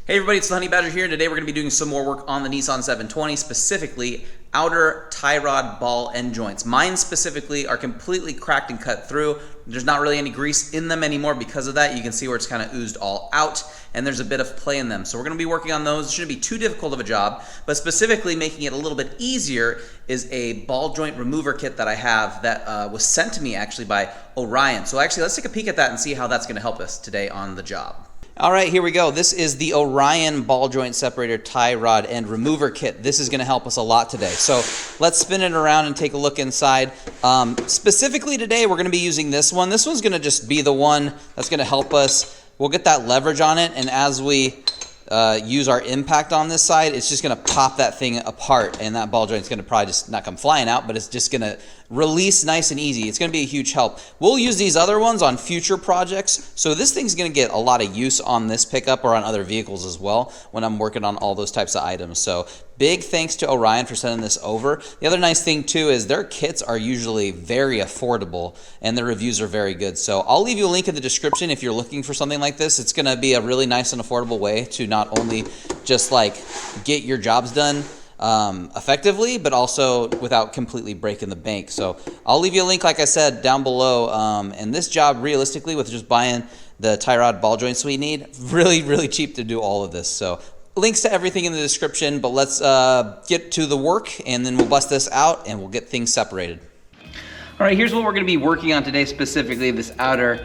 Hey everybody, it's the Honey Badger here, and today we're going to be doing some more work on the Nissan 720, specifically outer tie rod ball end joints. Mine specifically are completely cracked and cut through. There's not really any grease in them anymore because of that. You can see where it's kind of oozed all out, and there's a bit of play in them. So we're going to be working on those. It shouldn't be too difficult of a job, but specifically making it a little bit easier is a ball joint remover kit that I have that was sent to me actually by Orion. So actually, let's take a peek at that and see how that's going to help us today on the job. All right, here we go. This is the Orion ball joint separator tie rod end remover kit. This is going to help us a lot today. So let's spin it around and take a look inside. Specifically today, we're going to be using this one. This one's going to just be the one that's going to help us. We'll get that leverage on it, and as we use our impact on this side, it's just going to pop that thing apart, and that ball joint's going to probably just not come flying out, but it's just going to release nice and easy. It's going to be a huge help. We'll use these other ones on future projects, so this thing's going to get a lot of use on this pickup or on other vehicles as well when I'm working on all those types of items. So big thanks to Orion for sending this over. The other nice thing too is their kits are usually very affordable and their reviews are very good. So I'll leave you a link in the description if you're looking for something like this. It's going to be a really nice and affordable way to not only just like get your jobs done effectively, but also without completely breaking the bank. So I'll leave you a link, like I said, down below. And this job, realistically, with just buying the tie rod ball joints we need, really cheap to do all of this. So links to everything in the description, but let's get to the work, and then we'll bust this out and we'll get things separated. All right, here's what we're going to be working on today, specifically this outer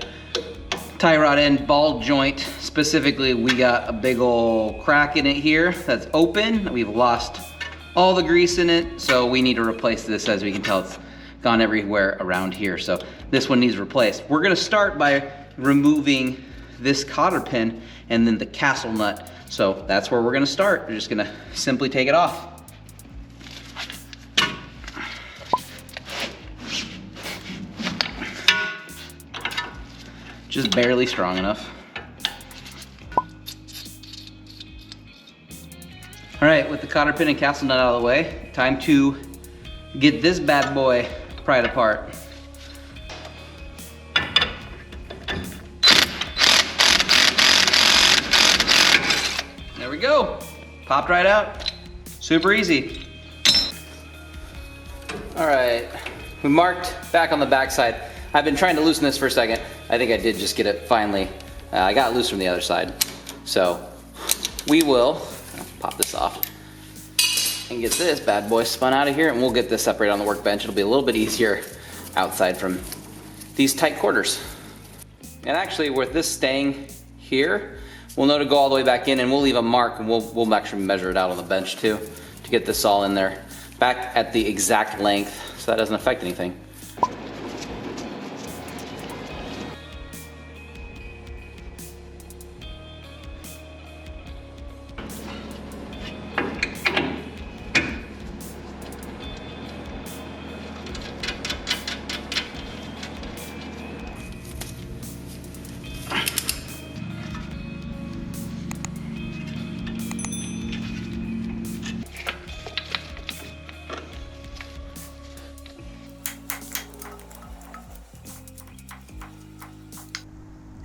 tie rod end ball joint. Specifically, we got a big old crack in it here that's open. We've lost all the grease in it, so we need to replace this. As we can tell, it's gone everywhere around here, so this one needs replaced. We're going to start by removing this cotter pin and then the castle nut. So that's where we're going to start. We're just going to simply take it off. Just barely strong enough. All right, with the cotter pin and castle nut out of the way, time to get this bad boy pried apart. There we go. Popped right out. Super easy. All right, we marked back on the back side. I've been trying to loosen this for a second. I think I did just get it finally. I got it loose from the other side. So we will pop this off and get this bad boy spun out of here, and we'll get this separated on the workbench. It'll be a little bit easier outside from these tight quarters. And actually, with this staying here, we'll know to go all the way back in, and we'll leave a mark, and we'll actually measure it out on the bench too to get this all in there back at the exact length so that doesn't affect anything.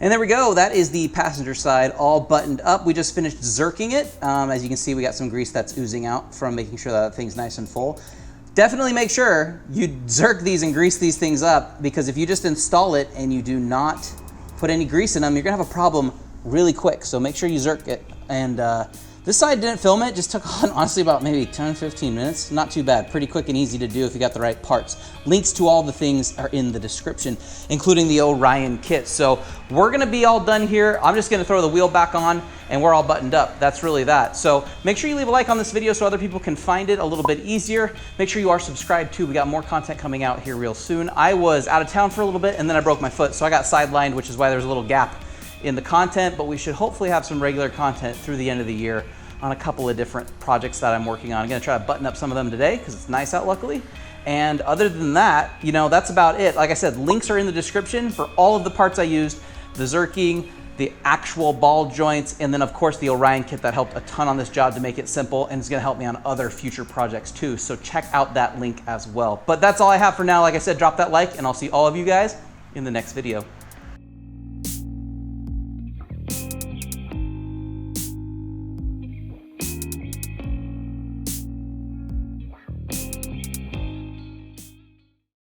And there we go, that is the passenger side all buttoned up. We just finished zerking it. As you can see, we got some grease that's oozing out from making sure that thing's nice and full. Definitely make sure you zerk these and grease these things up, because if you just install it and you do not put any grease in them, you're gonna have a problem really quick. So make sure you zerk it. And this side didn't film it, just took on honestly about maybe 10-15 minutes. Not too bad, pretty quick and easy to do if you got the right parts. Links to all the things are in the description, including the Orion kit. So we're gonna be all done here. I'm just gonna throw the wheel back on and we're all buttoned up. That's really that. So make sure you leave a like on this video so other people can find it a little bit easier. Make sure you are subscribed too. We got more content coming out here real soon. I was out of town for a little bit and then I broke my foot, so I got sidelined, which is why there's a little gap in the content, but we should hopefully have some regular content through the end of the year on a couple of different projects that I'm working on. I'm gonna try to button up some of them today because it's nice out, luckily. And other than that, you know, that's about it. Like I said, links are in the description for all of the parts I used, the zerking, the actual ball joints, and then of course the Orion kit that helped a ton on this job to make it simple, and it's gonna help me on other future projects too. So check out that link as well. But that's all I have for now. Like I said, drop that like, and I'll see all of you guys in the next video.